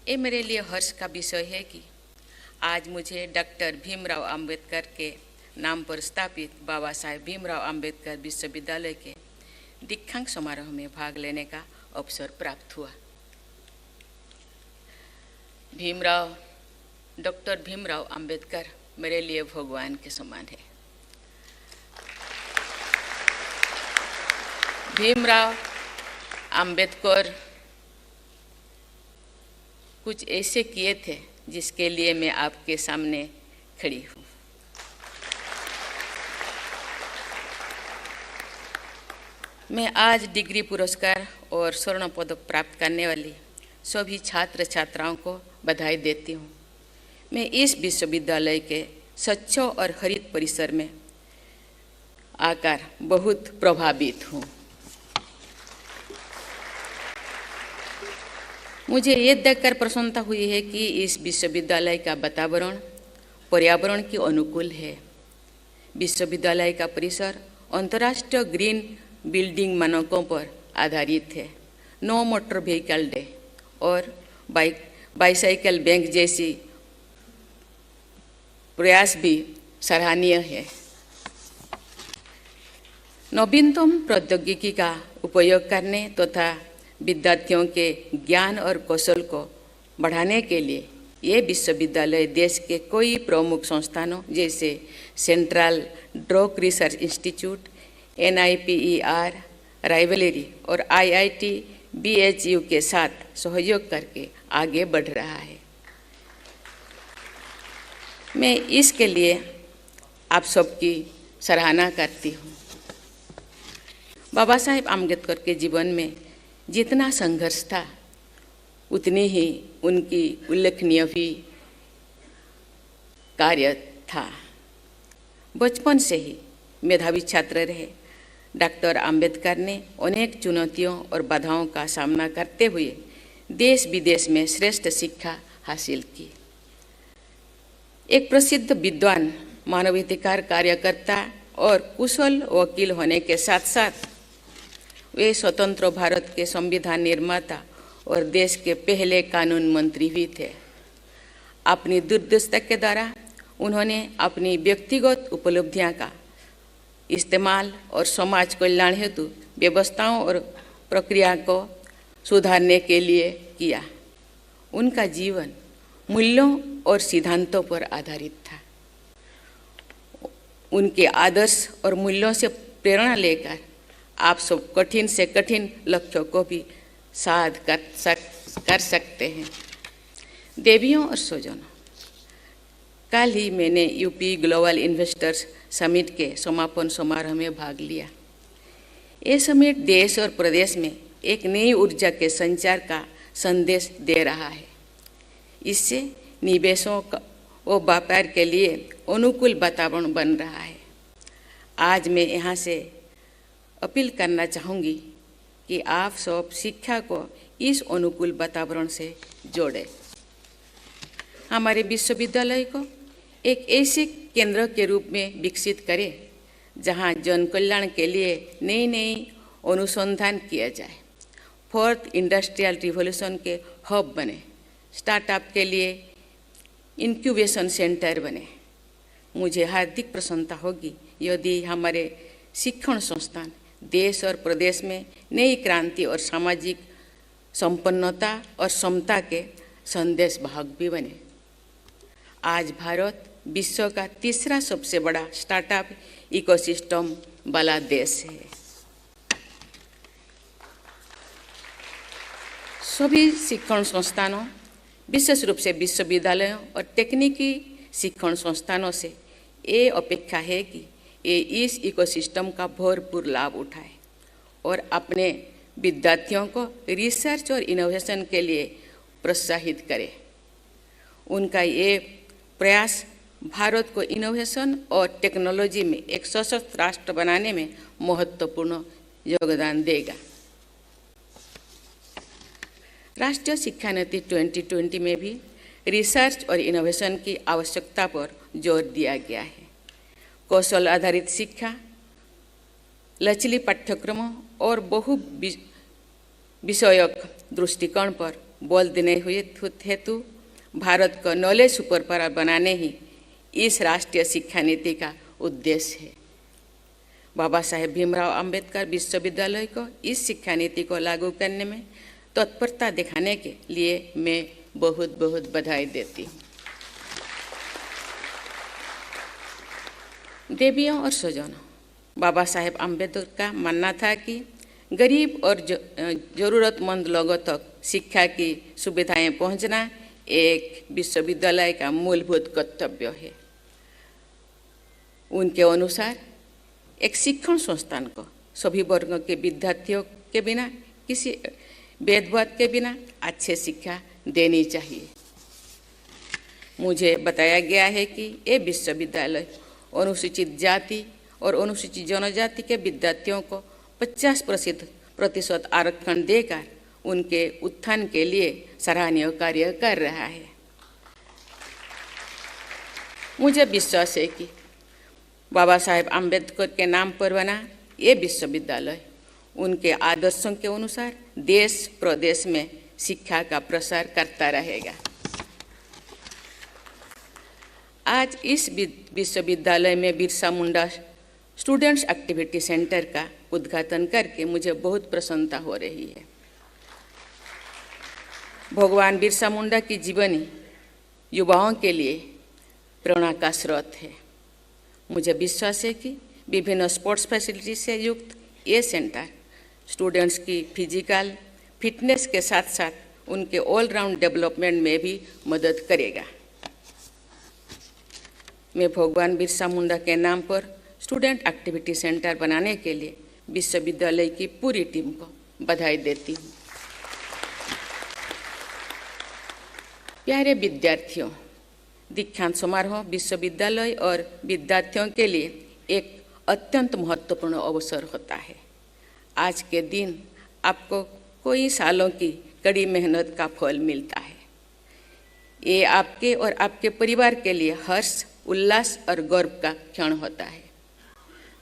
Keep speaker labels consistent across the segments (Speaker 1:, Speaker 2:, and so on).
Speaker 1: ये मेरे लिए हर्ष का विषय है कि आज मुझे डॉक्टर भीमराव अंबेडकर के नाम पर स्थापित बाबा साहेब भीमराव अंबेडकर विश्वविद्यालय के दीक्षांत समारोह में भाग लेने का अवसर प्राप्त हुआ। डॉक्टर भीमराव अंबेडकर मेरे लिए भगवान के समान है। भीमराव अंबेडकर कुछ ऐसे किए थे जिसके लिए मैं आपके सामने खड़ी हूँ। मैं आज डिग्री पुरस्कार और स्वर्ण पदक प्राप्त करने वाली सभी छात्र छात्राओं को बधाई देती हूँ। मैं इस विश्वविद्यालय के स्वच्छ और हरित परिसर में आकर बहुत प्रभावित हूँ। मुझे ये देखकर प्रसन्नता हुई है कि इस विश्वविद्यालय का वातावरण पर्यावरण के अनुकूल है। विश्वविद्यालय का परिसर अंतर्राष्ट्रीय ग्रीन बिल्डिंग मानकों पर आधारित है। नो मोटर व्हीकल डे और बाईसाइकिल बैंक जैसी प्रयास भी सराहनीय है। नवीनतम प्रौद्योगिकी का उपयोग करने तथा विद्यार्थियों के ज्ञान और कौशल को बढ़ाने के लिए ये विश्वविद्यालय देश के कई प्रमुख संस्थानों जैसे central drug research institute, NIPER, rivalry और IIT BHU के साथ सहयोग करके आगे बढ़ रहा है। मैं इसके लिए आप सबकी सराहना करती हूँ। बाबा साहेब आम्बेडकर के जीवन में जितना संघर्ष था उतनी ही उनकी उल्लेखनीय भी कार्य था। बचपन से ही मेधावी छात्र रहे डॉक्टर आम्बेडकर ने अनेक चुनौतियों और बाधाओं का सामना करते हुए देश विदेश में श्रेष्ठ शिक्षा हासिल की। एक प्रसिद्ध विद्वान, मानवाधिकार कार्यकर्ता और कुशल वकील होने के साथ साथ वे स्वतंत्र भारत के संविधान निर्माता और देश के पहले कानून मंत्री भी थे। अपनी दूरदृष्टि के द्वारा उन्होंने अपनी व्यक्तिगत उपलब्धियां का इस्तेमाल और समाज कल्याण हेतु व्यवस्थाओं और प्रक्रिया को सुधारने के लिए किया। उनका जीवन मूल्यों और सिद्धांतों पर आधारित था। उनके आदर्श और मूल्यों से प्रेरणा लेकर आप सब कठिन से कठिन लक्ष्यों को भी साध कर सकते हैं। देवियों और स्वजनों, कल ही मैंने यूपी ग्लोबल इन्वेस्टर्स समिट के समापन समारोह में भाग लिया। ये समिट देश और प्रदेश में एक नई ऊर्जा के संचार का संदेश दे रहा है। इससे निवेशों व व्यापार के लिए अनुकूल वातावरण बन रहा है। आज मैं यहाँ से अपील करना चाहूँगी कि आप सब शिक्षा को इस अनुकूल वातावरण से जोड़ें। हमारे विश्वविद्यालय को एक ऐसे केंद्र के रूप में विकसित करें जहाँ जन कल्याण के लिए नई नई अनुसंधान किया जाए, फोर्थ इंडस्ट्रियल रिवॉल्यूशन के हब बने, स्टार्टअप के लिए इंक्यूबेशन सेंटर बने। मुझे हार्दिक प्रसन्नता होगी यदि हमारे शिक्षण संस्थान देश और प्रदेश में नई क्रांति और सामाजिक संपन्नता और समता के संदेश वाहक भी बने। आज भारत विश्व का तीसरा सबसे बड़ा स्टार्टअप इकोसिस्टम वाला देश है। सभी शिक्षण संस्थानों, विशेष रूप से विश्वविद्यालयों और तकनीकी शिक्षण संस्थानों से ये अपेक्षा है कि ये इस इकोसिस्टम का भरपूर लाभ उठाए और अपने विद्यार्थियों को रिसर्च और इनोवेशन के लिए प्रोत्साहित करे। उनका ये प्रयास भारत को इनोवेशन और टेक्नोलॉजी में एक सशक्त राष्ट्र बनाने में महत्वपूर्ण योगदान देगा। राष्ट्रीय शिक्षा नीति 2020 में भी रिसर्च और इनोवेशन की आवश्यकता पर जोर दिया गया है। कौशल आधारित शिक्षा, लचीली पाठ्यक्रमों और बहु विषयक दृष्टिकोण पर बल देने हेतु भारत को नॉलेज सुपर पावर बनाने ही इस राष्ट्रीय शिक्षा नीति का उद्देश्य है। बाबा साहेब भीमराव अंबेडकर विश्वविद्यालय को इस शिक्षा नीति को लागू करने में तत्परता दिखाने के लिए मैं बहुत बहुत बधाई देती हूँ। देवियों और स्वजनों, बाबा साहेब अम्बेडकर का मानना था कि गरीब और ज़रूरतमंद लोगों तक शिक्षा की सुविधाएं पहुंचना एक विश्वविद्यालय का मूलभूत कर्तव्य है। उनके अनुसार एक शिक्षण संस्थान को सभी वर्गों के विद्यार्थियों के बिना, किसी भेदभाव के बिना अच्छी शिक्षा देनी चाहिए। मुझे बताया गया है कि ये विश्वविद्यालय अनुसूचित जाति और अनुसूचित जनजाति के विद्यार्थियों को 50% आरक्षण देकर उनके उत्थान के लिए सराहनीय कार्य कर रहा है। मुझे विश्वास है कि बाबा साहेब अम्बेडकर के नाम पर बना ये विश्वविद्यालय उनके आदर्शों के अनुसार देश प्रदेश में शिक्षा का प्रसार करता रहेगा। आज इस विश्वविद्यालय में Birsa Munda students activity centre का उद्घाटन करके मुझे बहुत प्रसन्नता हो रही है। भगवान बिरसा मुंडा की जीवनी युवाओं के लिए प्रेरणा का स्रोत है। मुझे विश्वास है कि विभिन्न स्पोर्ट्स फैसिलिटी से युक्त ये सेंटर स्टूडेंट्स की फिजिकल फिटनेस के साथ साथ उनके ऑलराउंड डेवलपमेंट में भी मदद करेगा। मैं भगवान बिरसा मुंडा के नाम पर स्टूडेंट एक्टिविटी सेंटर बनाने के लिए विश्वविद्यालय की पूरी टीम को बधाई देती हूँ। प्यारे विद्यार्थियों, दीक्षांत समारोह विश्वविद्यालय और विद्यार्थियों के लिए एक अत्यंत महत्वपूर्ण अवसर होता है। आज के दिन आपको कई सालों की कड़ी मेहनत का फल मिलता है। ये आपके और आपके परिवार के लिए हर्ष, उल्लास और गर्व का क्षण होता है।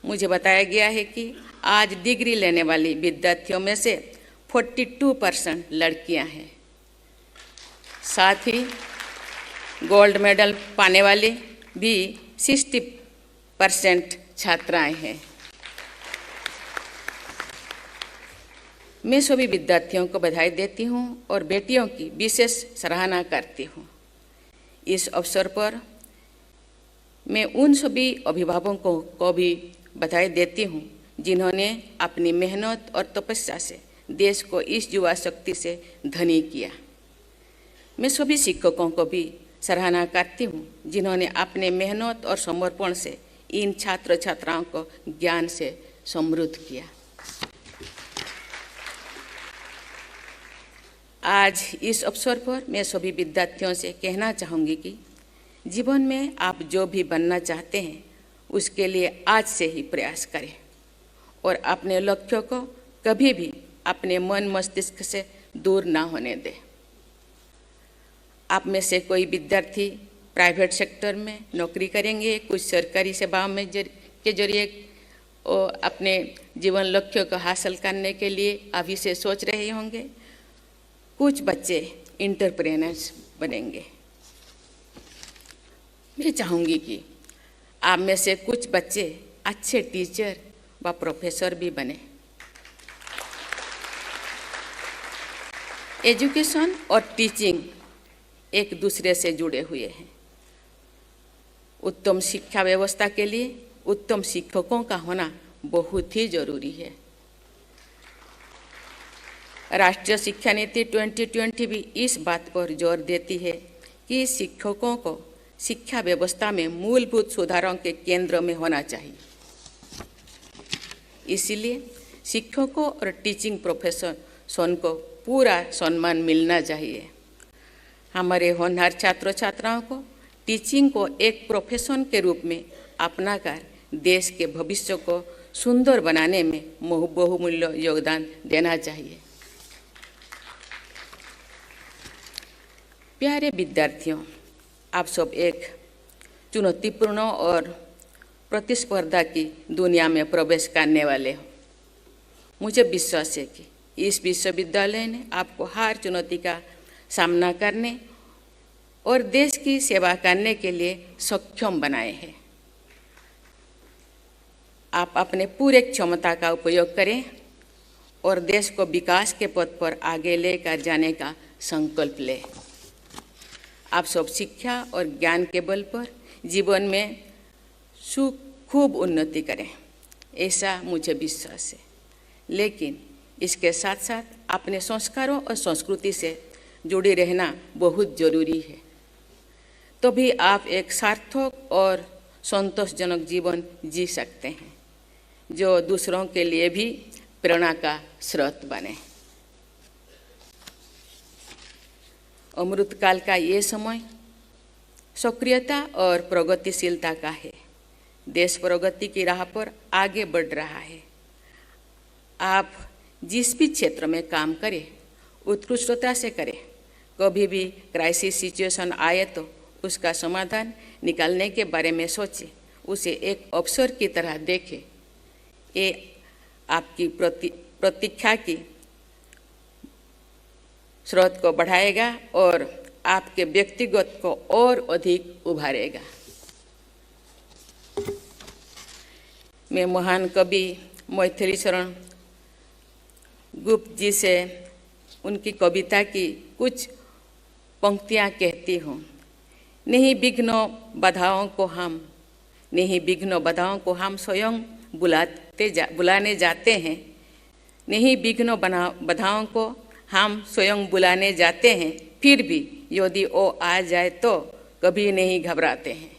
Speaker 1: मुझे बताया गया है कि आज डिग्री लेने वाली विद्यार्थियों में से 42% लड़कियां हैं। साथ ही गोल्ड मेडल पाने वाले भी 60% छात्राएं हैं। मैं सभी विद्यार्थियों को बधाई देती हूं और बेटियों की विशेष सराहना करती हूं। इस अवसर पर मैं उन सभी अभिभावकों को भी बधाई देती हूं जिन्होंने अपनी मेहनत और तपस्या से देश को इस युवा शक्ति से धनी किया। मैं सभी शिक्षकों को भी सराहना करती हूं जिन्होंने अपने मेहनत और समर्पण से इन छात्र छात्राओं को ज्ञान से समृद्ध किया। आज इस अवसर पर मैं सभी विद्यार्थियों से कहना चाहूँगी कि जीवन में आप जो भी बनना चाहते हैं उसके लिए आज से ही प्रयास करें और अपने लक्ष्यों को कभी भी अपने मन मस्तिष्क से दूर ना होने दें। आप में से कोई विद्यार्थी प्राइवेट सेक्टर में नौकरी करेंगे, कुछ सरकारी सेवाओं में के जरिए अपने जीवन लक्ष्यों को हासिल करने के लिए अभी से सोच रहे होंगे। कुछ बच्चे एंटरप्रेन्योर्स बनेंगे। मैं चाहूँगी कि आप में से कुछ बच्चे अच्छे टीचर व प्रोफेसर भी बने। एजुकेशन और टीचिंग एक दूसरे से जुड़े हुए हैं। उत्तम शिक्षा व्यवस्था के लिए उत्तम शिक्षकों का होना बहुत ही जरूरी है। राष्ट्रीय शिक्षा नीति 2020 भी इस बात पर जोर देती है कि शिक्षकों को शिक्षा व्यवस्था में मूलभूत सुधारों के केंद्र में होना चाहिए। इसलिए शिक्षकों और टीचिंग प्रोफेशन को पूरा सम्मान मिलना चाहिए। हमारे होनहार छात्र छात्राओं को टीचिंग को एक प्रोफेशन के रूप में अपनाकर देश के भविष्य को सुंदर बनाने में बहुमूल्य योगदान देना चाहिए। प्यारे विद्यार्थियों, आप सब एक चुनौतीपूर्ण और प्रतिस्पर्धा की दुनिया में प्रवेश करने वाले हो। मुझे विश्वास है कि इस विश्वविद्यालय ने आपको हर चुनौती का सामना करने और देश की सेवा करने के लिए सक्षम बनाए हैं। आप अपने पूरे क्षमता का उपयोग करें और देश को विकास के पथ पर आगे लेकर जाने का संकल्प लें। आप सब शिक्षा और ज्ञान के बल पर जीवन में खूब उन्नति करें, ऐसा मुझे विश्वास है। लेकिन इसके साथ साथ अपने संस्कारों और संस्कृति से जुड़े रहना बहुत जरूरी है। तभी आप एक सार्थक और संतोषजनक जीवन जी सकते हैं, जो दूसरों के लिए भी प्रेरणा का स्रोत बने। अमृतकाल का ये समय सक्रियता और प्रगतिशीलता का है। देश प्रगति की राह पर आगे बढ़ रहा है। आप जिस भी क्षेत्र में काम करें, उत्कृष्टता से करें। कभी भी क्राइसिस सिचुएशन आए तो उसका समाधान निकालने के बारे में सोचें, उसे एक अवसर की तरह देखें। ये आपकी प्रतीक्षा की स्रोत को बढ़ाएगा और आपके व्यक्तिगत को और अधिक उभारेगा। मैं महान कवि मैथिली शरण गुप्त जी से उनकी कविता की कुछ पंक्तियाँ कहती हूँ। नहीं विघ्न बाधाओं को हम स्वयं बुलाने जाते हैं। नहीं विघ्न बाधाओं को हम स्वयं बुलाने जाते हैं, फिर भी यदि वो आ जाए तो कभी नहीं घबराते हैं।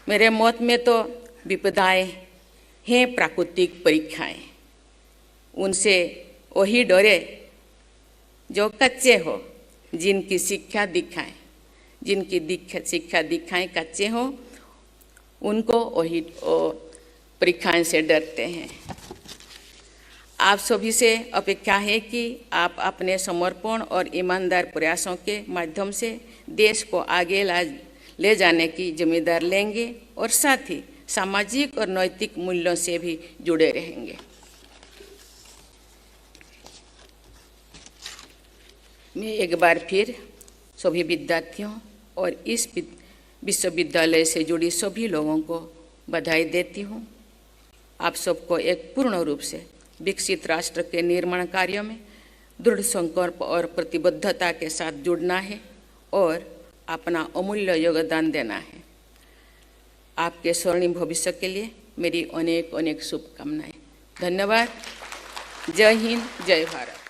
Speaker 1: मेरे मत में तो विपदाएं हैं प्राकृतिक परीक्षाएं। उनसे वही डरे जो कच्चे हो, जिनकी शिक्षा दिखाएं कच्चे हो, उनको वही परीक्षाएं से डरते हैं। आप सभी से अपेक्षा है कि आप अपने समर्पण और ईमानदार प्रयासों के माध्यम से देश को आगे ले जाने की जिम्मेदारी लेंगे और साथ ही सामाजिक और नैतिक मूल्यों से भी जुड़े रहेंगे। मैं एक बार फिर सभी विद्यार्थियों और इस विश्वविद्यालय से जुड़ी सभी लोगों को बधाई देती हूँ। आप सबको एक पूर्ण रूप से विकसित राष्ट्र के निर्माण कार्यों में दृढ़ संकल्प और प्रतिबद्धता के साथ जुड़ना है और अपना अमूल्य योगदान देना है। आपके स्वर्णिम भविष्य के लिए मेरी अनेक शुभकामनाएं। धन्यवाद। जय हिंद, जय भारत।